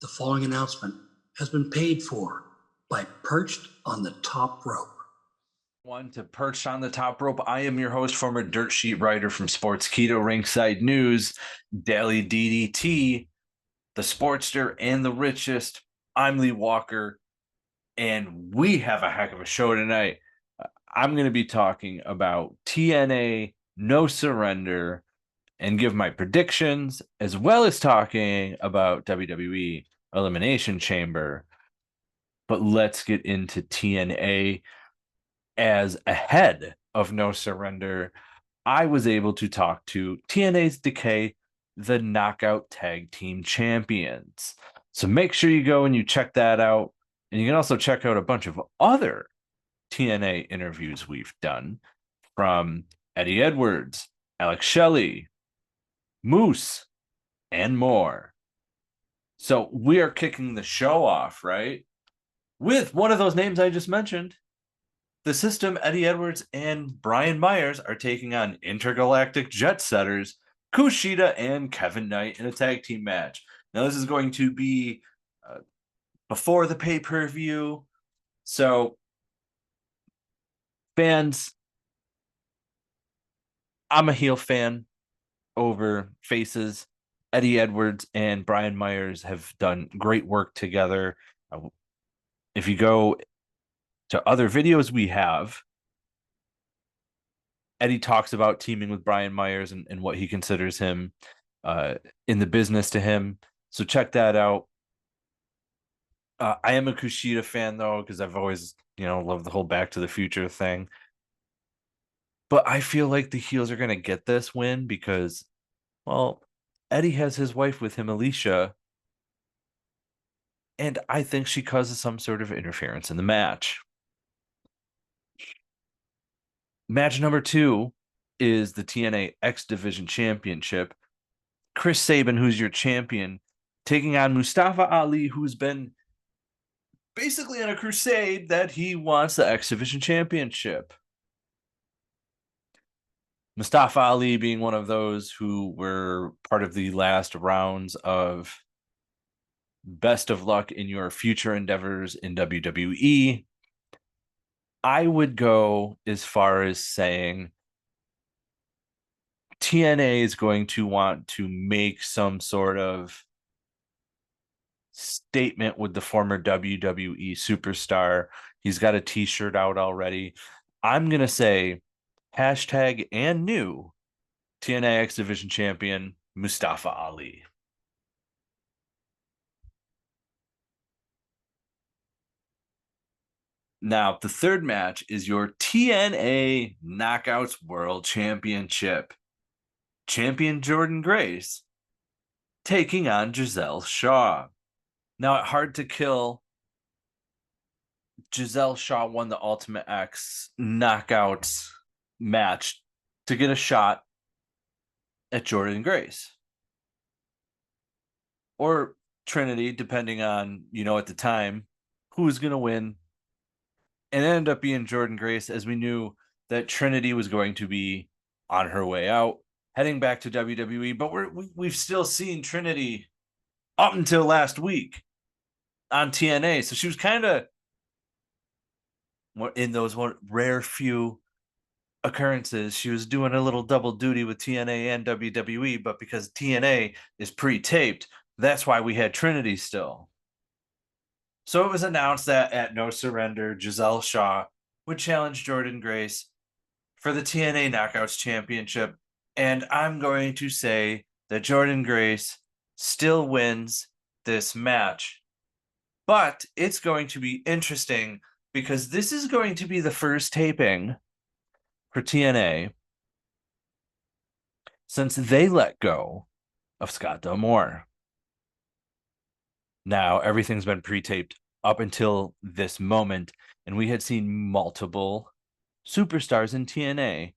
The following announcement has been paid for by Perched on the Top Rope. One to Perched on the Top Rope. I am your host, former dirt sheet writer from Sports Keto, Ringside News, Daily DDT, the Sportster, and the Richest. I'm Lee Walker, and we have a heck of a show tonight. I'm going to be talking about TNA No Surrender and give my predictions, as well as talking about WWE Elimination Chamber. But let's get into TNA. As ahead of No Surrender, I was able to talk to TNA's Decay, the Knockout Tag Team Champions. So make sure you go and you check that out. And you can also check out a bunch of other TNA interviews we've done from Eddie Edwards, Alex Shelley, Moose, and more. So we are kicking the show off, right? With one of those names I just mentioned. The System, Eddie Edwards, and Brian Myers are taking on intergalactic jet setters Kushida and Kevin Knight in a tag team match. Now, this is going to be before the pay-per-view. So, fans, I'm a heel fan over faces. Eddie Edwards and Brian Myers have done great work together. If you go to other videos we have, Eddie talks about teaming with Brian Myers and what he considers him in the business to him. So check that out. I am a Kushida fan, though, because I've always, loved the whole Back to the Future thing. But I feel like the heels are going to get this win because, well, Eddie has his wife with him, Alicia. And I think she causes some sort of interference in the match. Match number 2 is the TNA X Division Championship. Chris Sabin, who's your champion, taking on Mustafa Ali, who's been basically on a crusade that he wants the X Division Championship. Mustafa Ali being one of those who were part of the last rounds of best of luck in your future endeavors in WWE. I would go as far as saying TNA is going to want to make some sort of statement with the former WWE superstar. He's got a t-shirt out already. I'm going to say hashtag and new TNA X Division champion Mustafa Ali. Now, the third match is your TNA Knockouts World Championship. Champion Jordynne Grace taking on Gisele Shaw. Now, at Hard to Kill, Gisele Shaw won the Ultimate X Knockouts match to get a shot at Jordynne Grace. Or Trinity, depending on, at the time, who was going to win. And it ended up being Jordynne Grace, as we knew that Trinity was going to be on her way out, heading back to WWE. But we've still seen Trinity up until last week on TNA. So she was kind of in those rare few occurrences. She was doing a little double duty with TNA and WWE. But because TNA is pre-taped, that's why we had Trinity still. So it was announced that at No Surrender, Gisele Shaw would challenge Jordynne Grace for the TNA Knockouts Championship. And I'm going to say that Jordynne Grace still wins this match. But it's going to be interesting because this is going to be the first taping for TNA since they let go of Scott D'Amore. Now, everything's been pre-taped up until this moment, and we had seen multiple superstars in TNA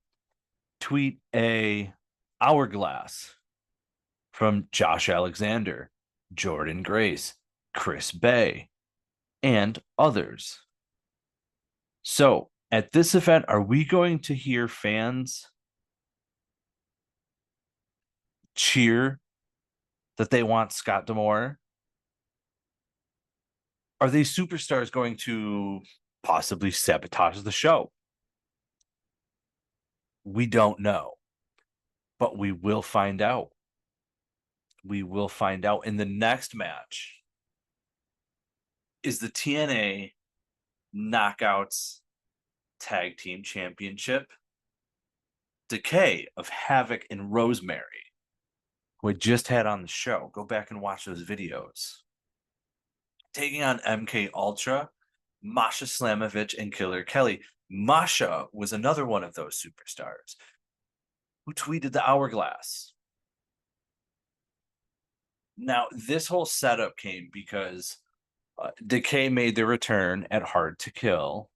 tweet a hourglass from Josh Alexander, Jordynne Grace, Chris Bay, and others. So, at this event, are we going to hear fans cheer that they want Scott D'Amore Are these superstars going to possibly sabotage the show? We don't know, but we will find out. We will find out in the next match. Is the TNA Knockouts Tag Team Championship. Decay of Havok and Rosemary, who I just had on the show. Go back and watch those videos. Taking on MK Ultra, Masha Slamovich, and Killer Kelly. Masha was another one of those superstars who tweeted the hourglass. Now, this whole setup came because Decay made their return at Hard to Kill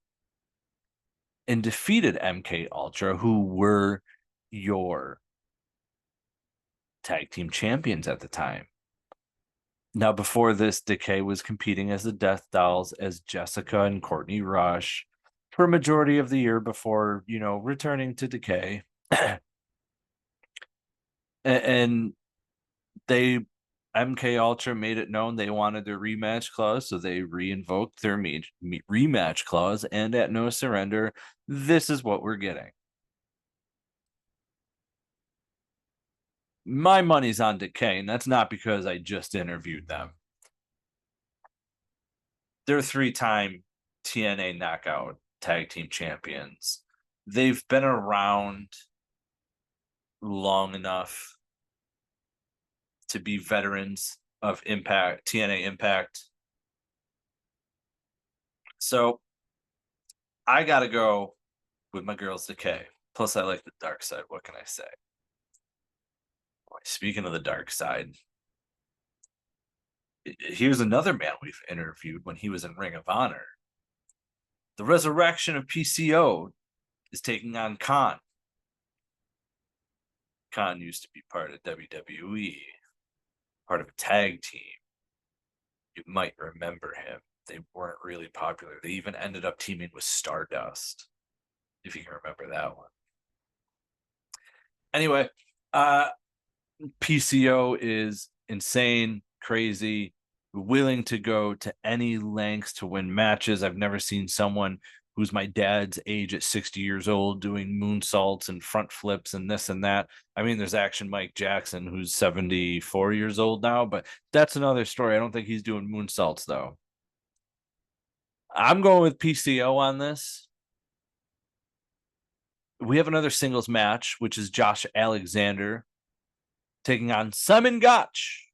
and defeated MK Ultra, who were your tag team champions at the time. Now, before this, Decay was competing as the Death Dolls as Jessica and Courtney Rush for a majority of the year before, returning to Decay. And they, MK Ultra, made it known they wanted their rematch clause, so they re-invoked their rematch clause, and at No Surrender, this is what we're getting. My money's on Decay, and that's not because I just interviewed them. They're 3-time TNA Knockout Tag Team Champions. They've been around long enough to be veterans of Impact, TNA Impact. So I got to go with my girls Decay. Plus, I like the dark side. What can I say? Speaking of the dark side, here's another man we've interviewed when he was in Ring of Honor. The resurrection of PCO is taking on Khan. Khan used to be part of WWE, part of a tag team. You might remember him. They weren't really popular. They even ended up teaming with Stardust, if you can remember that one. Anyway, PCO is insane, crazy, willing to go to any lengths to win matches. I've never seen someone who's my dad's age at 60 years old doing moonsaults and front flips and this and that. I mean, there's Action Mike Jackson, who's 74 years old now, but that's another story. I don't think he's doing moonsaults, though. I'm going with PCO on this. We have another singles match, which is Josh Alexander taking on Simon Gotch.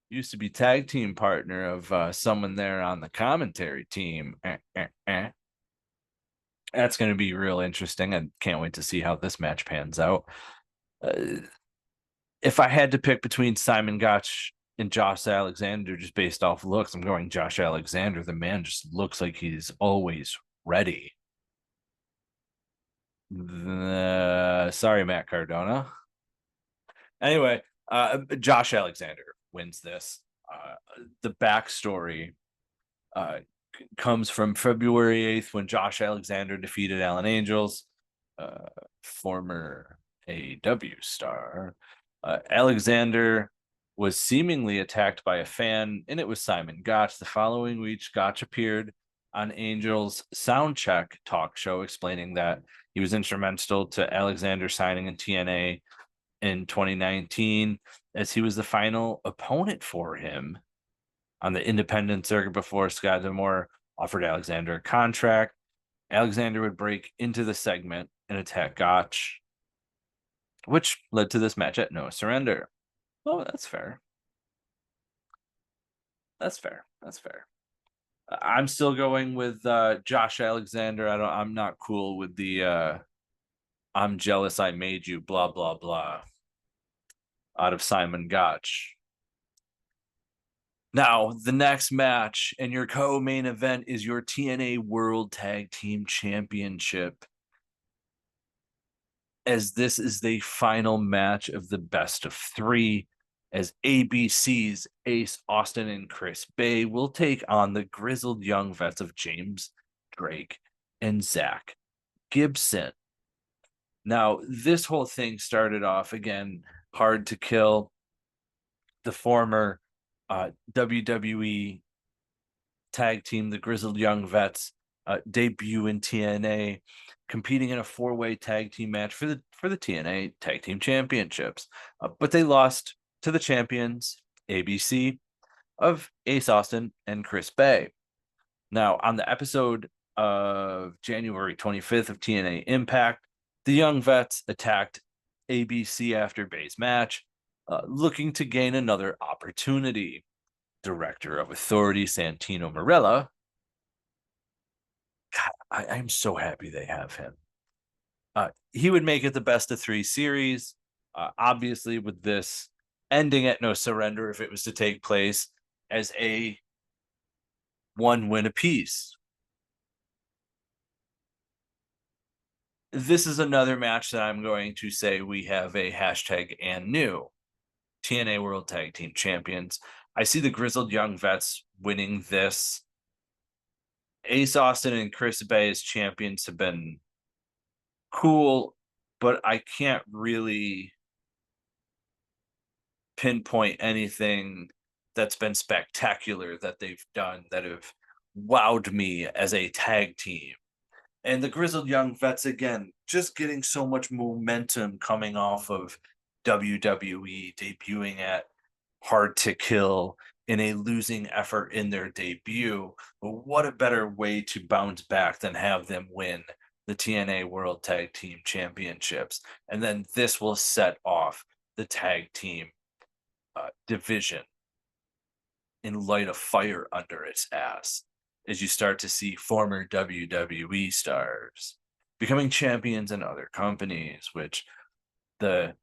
Used to be tag team partner of someone there on the commentary team. That's going to be real interesting. I can't wait to see how this match pans out. If I had to pick between Simon Gotch and Josh Alexander, just based off looks, I'm going Josh Alexander. The man just looks like he's always ready. Sorry, Matt Cardona. Anyway, Josh Alexander wins this. The backstory comes from February 8th when Josh Alexander defeated Alan Angels, former AEW star. Alexander was seemingly attacked by a fan, and it was Simon Gotch. The following week, Gotch appeared on Angel's Soundcheck talk show, explaining that he was instrumental to Alexander signing in TNA in 2019, as he was the final opponent for him on the independent circuit before Scott D'Amore offered Alexander a contract. Alexander would break into the segment and attack Gotch, which led to this match at No Surrender. Oh, that's fair. That's fair. I'm still going with Josh Alexander. I'm not cool with the I'm jealous I made you blah blah blah out of Simon Gotch. Now, the next match and your co-main event is your TNA World Tag Team Championship, as this is the final match of the best of 3, as ABC's Ace Austin and Chris Bay will take on the grizzled young vets of James Drake and Zach Gibson. Now, this whole thing started off, again, Hard to Kill. The former WWE tag team, the Grizzled Young Vets, debut in TNA, competing in a 4-way tag team match for the TNA Tag Team Championships. But they lost to the champions, ABC, of Ace Austin and Chris Bay. Now, on the episode of January 25th of TNA Impact, the Young Vets attacked ABC after Bay's match, looking to gain another opportunity. Director of Authority, Santino Marella. God, I'm so happy they have him. He would make it the best of 3 series. Obviously, with this ending at No Surrender, if it was to take place as a 1 win apiece. This is another match that I'm going to say we have a hashtag and new TNA World Tag Team Champions. I see the Grizzled Young Vets winning this. Ace Austin and Chris Bay as champions have been cool, but I can't really pinpoint anything that's been spectacular that they've done that have wowed me as a tag team. And the Grizzled Young Vets, again, just getting so much momentum coming off of WWE debuting at Hard to Kill in a losing effort in their debut. But what a better way to bounce back than have them win the TNA World Tag Team Championships. And then this will set off the tag team division in light of fire under its ass, as you start to see former WWE stars becoming champions in other companies, which the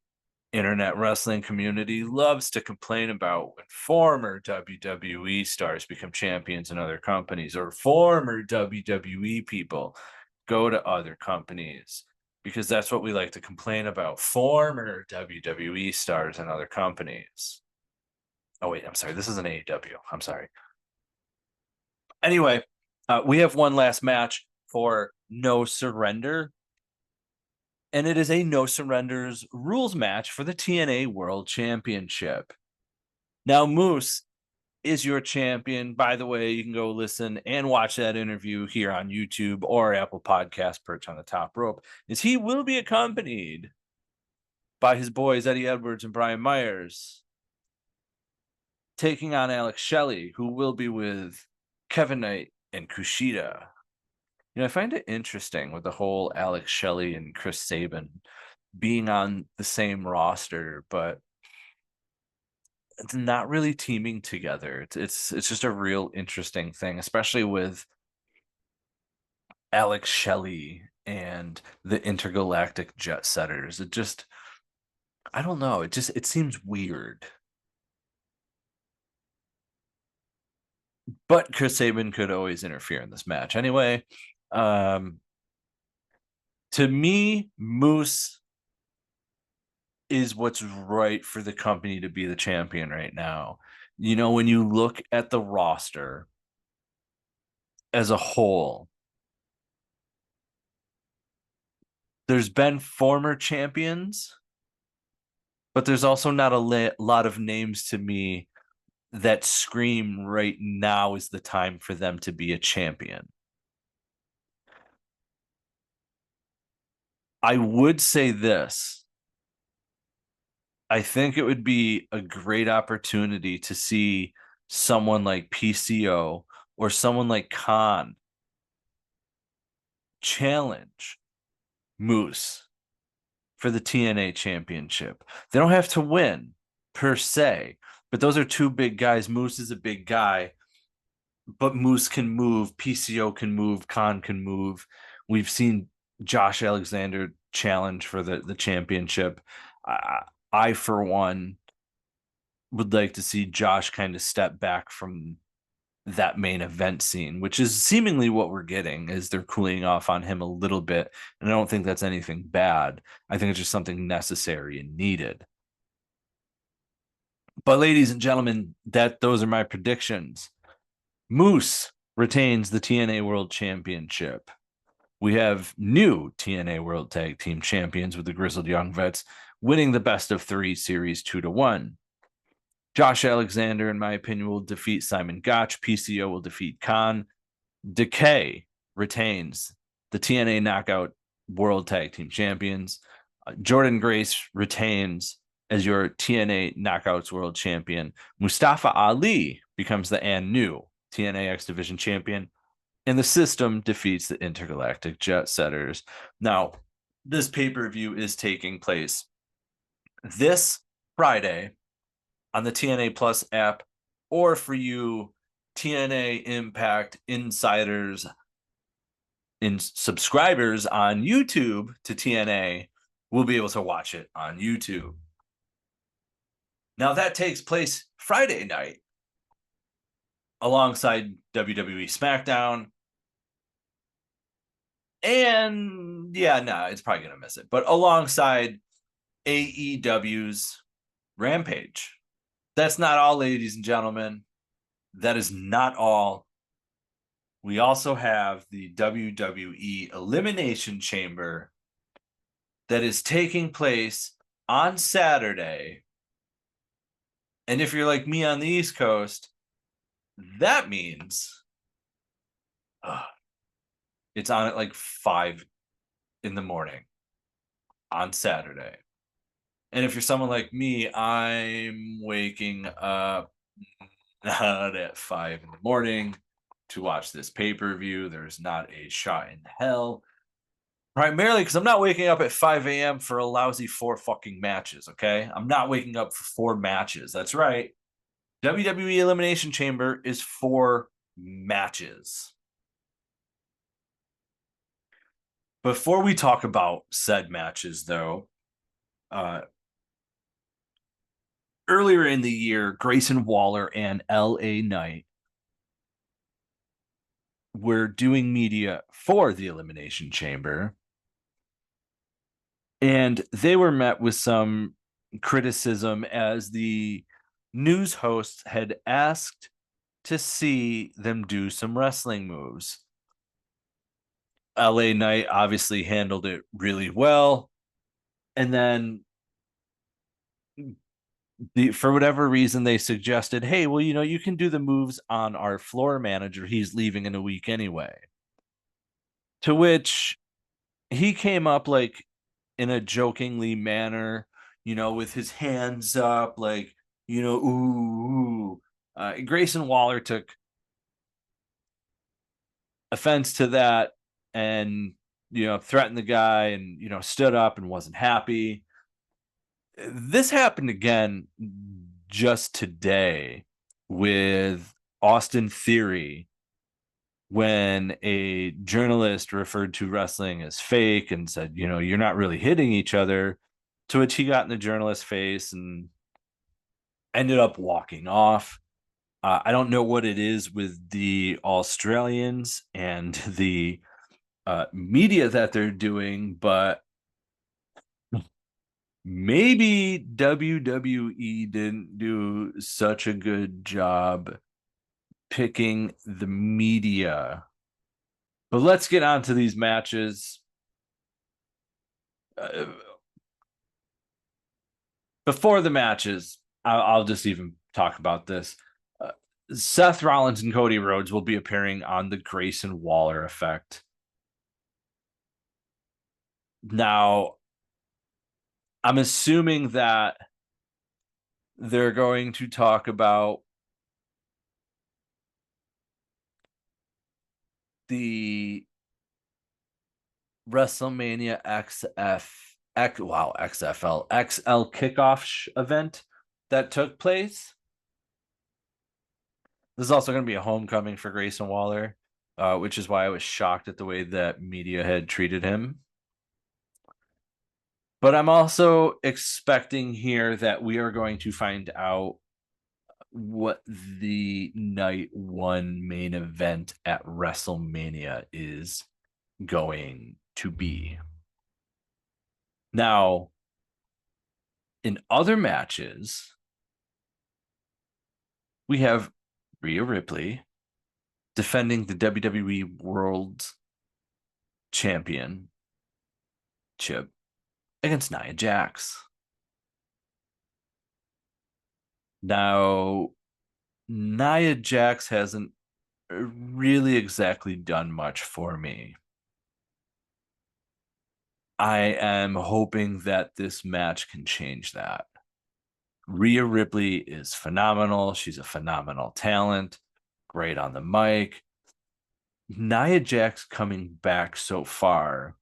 internet wrestling community loves to complain about when former WWE stars become champions in other companies, or former WWE people go to other companies, because that's what we like to complain about, former WWE stars in other companies. Oh, wait, I'm sorry. This is an AEW. I'm sorry. Anyway, we have one last match for No Surrender, and it is a No Surrenders rules match for the TNA World Championship. Now, Moose is your champion. By the way, you can go listen and watch that interview here on YouTube or Apple Podcast, Perched on the Top Rope, as he will be accompanied by his boys Eddie Edwards and Brian Myers, taking on Alex Shelley, who will be with Kevin Knight and Kushida. You know, I find it interesting with the whole Alex Shelley and Chris Sabin being on the same roster, but it's not really teaming together. It's just a real interesting thing, especially with Alex Shelley and the Intergalactic Jet Setters. It just, I don't know. It seems weird. But Chris Sabin could always interfere in this match. Anyway, to me, Moose is what's right for the company to be the champion right now. You know, when you look at the roster as a whole, there's been former champions, but there's also not a lot of names to me that scream right now is the time for them to be a champion. I would say this. I think it would be a great opportunity to see someone like PCO or someone like Khan challenge Moose for the TNA championship. They don't have to win per se, but those are two big guys. Moose is a big guy, but Moose can move, PCO can move, Khan can move. We've seen Josh Alexander challenge for the championship. I, for one, would like to see Josh kind of step back from that main event scene, which is seemingly what we're getting, is they're cooling off on him a little bit. And I don't think that's anything bad. I think it's just something necessary and needed. But ladies and gentlemen, those are my predictions. Moose retains the TNA World Championship. We have new TNA World Tag Team Champions with the Grizzled Young Vets winning the best of 3 series 2-1. Josh Alexander, in my opinion, will defeat Simon Gotch. PCO will defeat Khan. Decay retains the TNA Knockout World Tag Team Champions. Jordynne Grace retains as your TNA Knockouts World Champion. Mustafa Ali becomes the new TNA X Division Champion. And the System defeats the Intergalactic Jet Setters. Now, this pay-per-view is taking place this Friday on the TNA Plus app, or for you TNA Impact insiders and subscribers on YouTube to TNA will be able to watch it on YouTube. Now that takes place Friday night alongside WWE SmackDown. And it's probably going to miss it, but alongside AEW's Rampage. That's not all, ladies and gentlemen. That is not all. We also have the WWE Elimination Chamber that is taking place on Saturday. And if you're like me on the East Coast, that means it's on at like 5 in the morning on Saturday. And if you're someone like me, I'm waking up not at 5 in the morning to watch this pay-per-view. There's not a shot in hell. Primarily because I'm not waking up at 5 a.m. for a lousy 4 fucking matches, okay? I'm not waking up for 4 matches. That's right. WWE Elimination Chamber is 4 matches. Before we talk about said matches, though, earlier in the year, Grayson Waller and LA Knight were doing media for the Elimination Chamber. And they were met with some criticism as the news hosts had asked to see them do some wrestling moves. LA Knight obviously handled it really well. And then for whatever reason, they suggested, hey, well, you can do the moves on our floor manager. He's leaving in a week anyway. To which he came up like in a jokingly manner, with his hands up, like, ooh. Grayson Waller took offense to that and, threatened the guy and, stood up and wasn't happy. This happened again just today with Austin Theory when a journalist referred to wrestling as fake and said, you're not really hitting each other, to which he got in the journalist's face and ended up walking off. I don't know what it is with the Australians and the media that they're doing, but maybe WWE didn't do such a good job picking the media. But let's get on to these matches. Before the matches, I'll just even talk about this. Seth Rollins and Cody Rhodes will be appearing on the Grayson Waller effect. Now, I'm assuming that they're going to talk about the WrestleMania XFL kickoff event that took place. This is also going to be a homecoming for Grayson Waller, which is why I was shocked at the way that media had treated him. But I'm also expecting here that we are going to find out what the night 1 main event at WrestleMania is going to be. Now, in other matches, we have Rhea Ripley defending the WWE World Championship against Nia Jax. Now, Nia Jax hasn't really exactly done much for me. I am hoping that this match can change that. Rhea Ripley is phenomenal. She's a phenomenal talent, great on the mic. Nia Jax coming back so far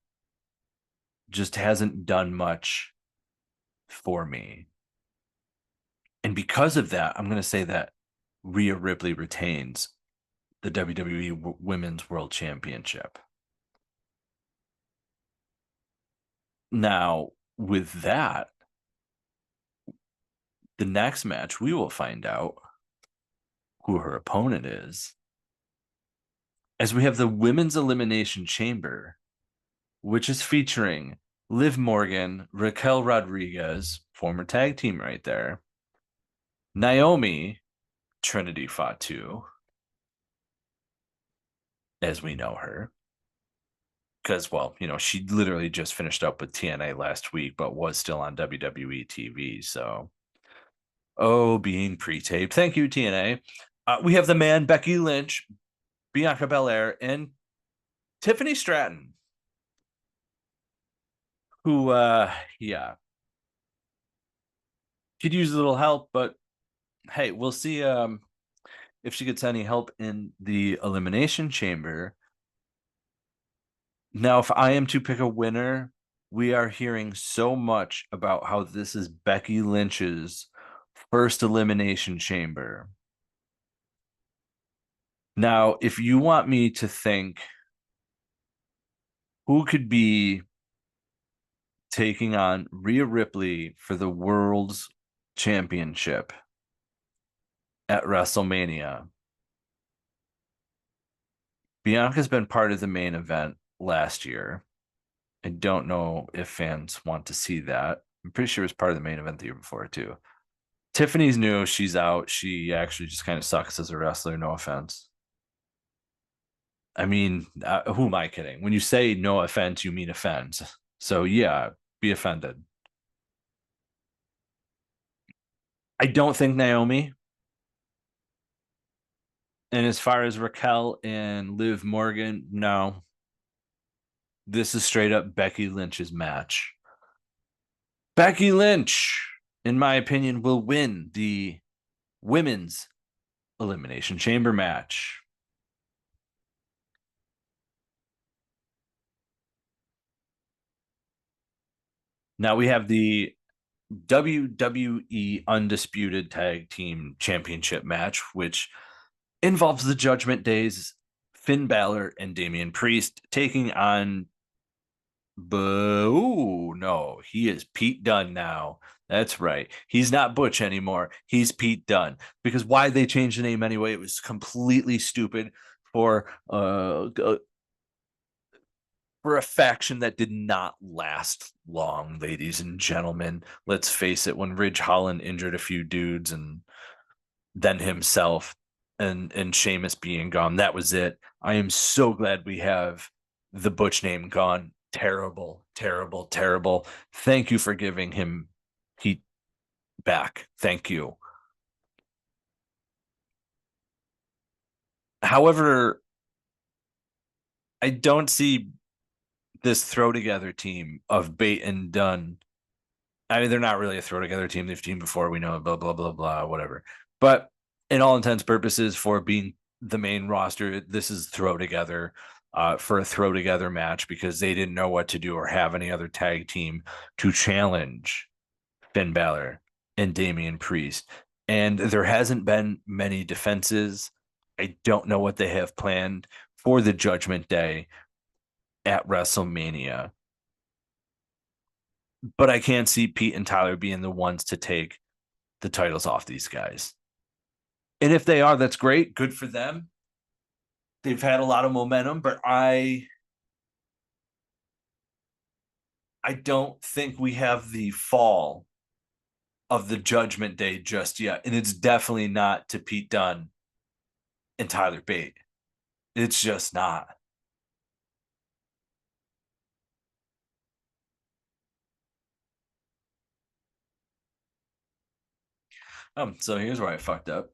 just hasn't done much for me. And because of that, I'm going to say that Rhea Ripley retains the WWE Women's World Championship. Now, with that, the next match, we will find out who her opponent is, as we have the Women's Elimination Chamber, which is featuring Liv Morgan, Raquel Rodriguez, former tag team right there, Naomi, Trinity Fatu, as we know her, because, well, she literally just finished up with TNA last week, but was still on WWE TV. So, being pre-taped. Thank you, TNA. We have the man, Becky Lynch, Bianca Belair, and Tiffany Stratton, who, yeah, could use a little help, but hey, we'll see if she gets any help in the Elimination Chamber. Now, if I am to pick a winner, we are hearing so much about how this is Becky Lynch's first Elimination Chamber. Now, if you want me to think who could be taking on Rhea Ripley for the World's Championship at WrestleMania, Bianca's been part of the main event last year. I don't know if fans want to see that. I'm pretty sure it was part of the main event the year before, too. Tiffany's new. She's out. She actually just kind of sucks as a wrestler. No offense. I mean, who am I kidding? When you say no offense, you mean offense. So, yeah, be offended. I don't think Naomi. And as far as Raquel and Liv Morgan, no. This is straight up Becky Lynch's match. Becky Lynch, in my opinion, will win the Women's Elimination Chamber match. Now we have the WWE Undisputed Tag Team Championship match, which involves the Judgment Days, Finn Balor and Damian Priest taking on. Boo! No, he is Pete Dunne now. That's right. He's not Butch anymore. He's Pete Dunne. Because why they changed the name anyway? It was completely stupid for a faction that did not last long, ladies and gentlemen. Let's face it, when Ridge Holland injured a few dudes and then himself and Sheamus being gone, that was it. I am so glad we have the Butch name gone. Terrible, terrible, terrible. Thank you for giving him heat back. Thank you. However, I don't see this throw together team of Bate and Dunn. I mean, they're not really a throw together team. They've teamed before. We know, blah, blah, blah, blah, whatever. But in all intents purposes, for being the main roster, this is throw together for a throw together match because they didn't know what to do or have any other tag team to challenge Finn Balor and Damian Priest. And there hasn't been many defenses. I don't know what they have planned for the Judgment Day at WrestleMania. But I can't see Pete and Tyler being the ones to take the titles off these guys. And if they are, that's great. Good for them. They've had a lot of momentum, but I don't think we have the fall of the Judgment Day just yet. And it's definitely not to Pete Dunne and Tyler Bate. It's just not. So here's where I fucked up.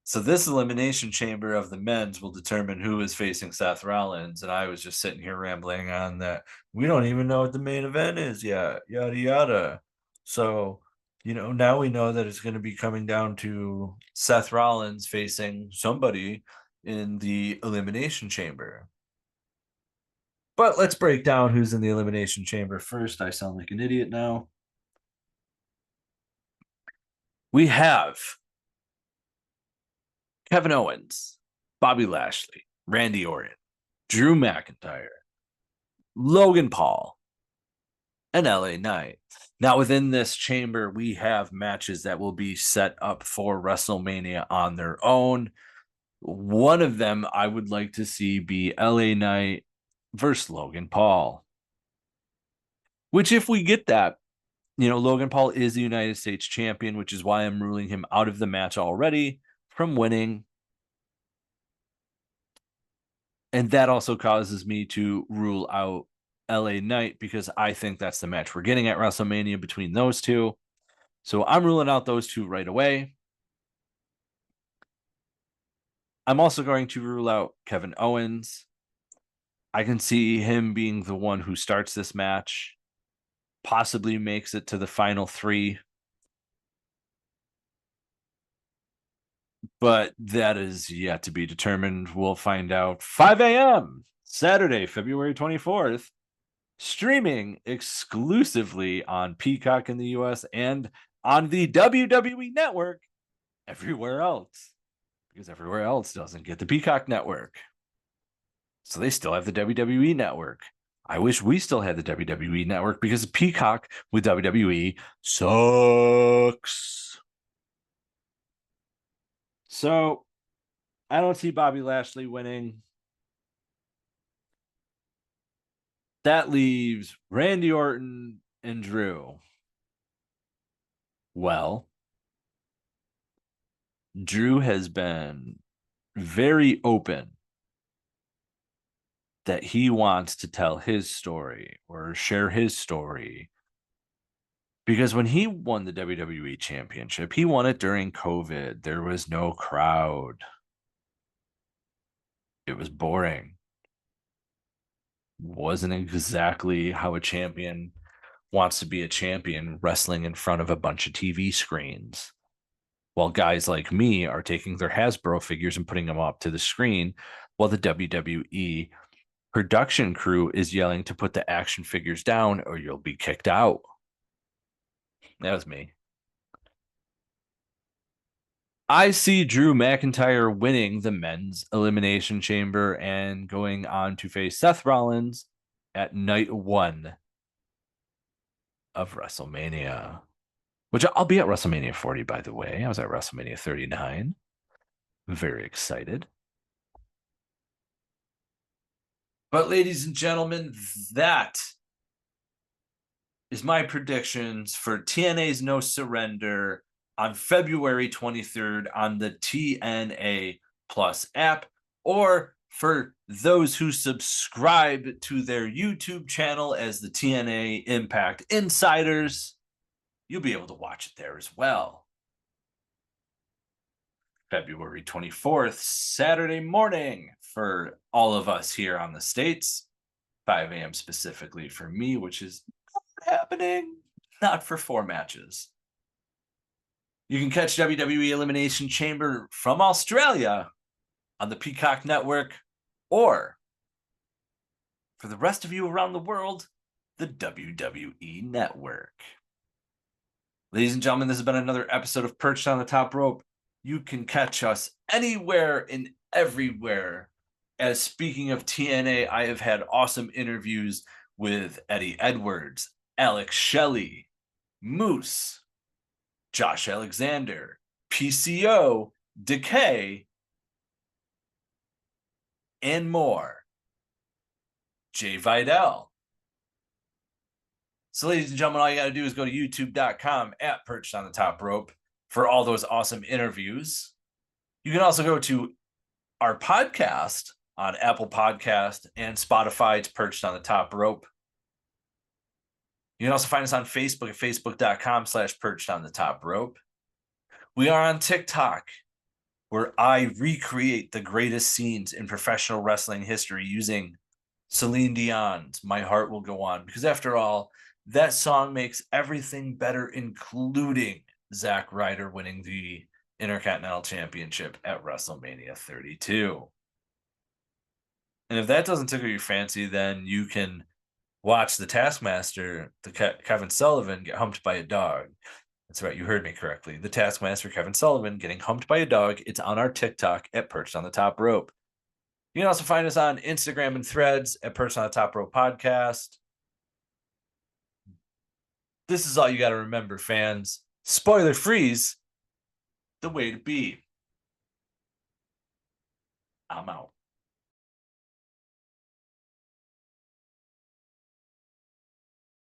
So this elimination chamber of the men's will determine who is facing Seth Rollins. And I was just sitting here rambling on that. We don't even know what the main event is yet, yada, yada. So, now we know that it's going to be coming down to Seth Rollins facing somebody in the elimination chamber. But let's break down who's in the elimination chamber first. I sound like an idiot now. We have Kevin Owens, Bobby Lashley, Randy Orton, Drew McIntyre, Logan Paul, and LA Knight. Now, within this chamber, we have matches that will be set up for WrestleMania on their own. One of them I would like to see be LA Knight versus Logan Paul. Which, if we get that, Logan Paul is the United States champion, which is why I'm ruling him out of the match already from winning. And that also causes me to rule out LA Knight because I think that's the match we're getting at WrestleMania between those two. So I'm ruling out those two right away. I'm also going to rule out Kevin Owens. I can see him being the one who starts this match, possibly makes it to the final three. But that is yet to be determined. We'll find out 5 a.m. Saturday, February 24th, streaming exclusively on Peacock in the US and on the WWE Network everywhere else, because everywhere else doesn't get the Peacock Network. So they still have the WWE Network. I wish we still had the WWE Network because Peacock with WWE sucks. So I don't see Bobby Lashley winning. That leaves Randy Orton and Drew. Well, Drew has been very open that he wants to tell his story or share his story. Because when he won the WWE Championship, he won it during COVID. There was no crowd. It was boring. Wasn't exactly how a champion wants to be a champion, wrestling in front of a bunch of TV screens. While guys like me are taking their Hasbro figures and putting them up to the screen, while the WWE production crew is yelling to put the action figures down or you'll be kicked out. That was me. I see Drew McIntyre winning the men's elimination chamber and going on to face Seth Rollins at night 1 of WrestleMania, which I'll be at WrestleMania 40, by the way. I was at WrestleMania 39. Very excited. But ladies and gentlemen, that is my predictions for TNA's No Surrender on February 23rd on the TNA Plus app, or for those who subscribe to their YouTube channel as the TNA Impact Insiders, you'll be able to watch it there as well. February 24th, Saturday morning for all of us here on the States, 5 a.m. specifically for me, which is happening, not for 4 matches. You can catch WWE Elimination Chamber from Australia on the Peacock Network, or for the rest of you around the world, the WWE Network. Ladies and gentlemen, this has been another episode of Perched on the Top Rope. You can catch us anywhere and everywhere. As speaking of TNA, I have had awesome interviews with Eddie Edwards, Alex Shelley, Moose, Josh Alexander, PCO, Decay, and more. Jay Vidal. So, ladies and gentlemen, all you got to do is go to youtube.com at Perched on the Top Rope for all those awesome interviews. You can also go to our podcast on Apple Podcast and Spotify. It's Perched on the Top Rope. You can also find us on Facebook at facebook.com/perched on the top rope. We are on TikTok, where I recreate the greatest scenes in professional wrestling history using Celine Dion's My Heart Will Go On. Because after all, that song makes everything better, including Zack Ryder winning the Intercontinental Championship at WrestleMania 32. And if that doesn't tickle your fancy, then you can watch the Taskmaster, Kevin Sullivan, get humped by a dog. That's right, you heard me correctly. The Taskmaster, Kevin Sullivan, getting humped by a dog. It's on our TikTok at Perched on the Top Rope. You can also find us on Instagram and Threads at Perched on the Top Rope Podcast. This is all you got to remember, fans. Spoiler freeze, the way to be. I'm out.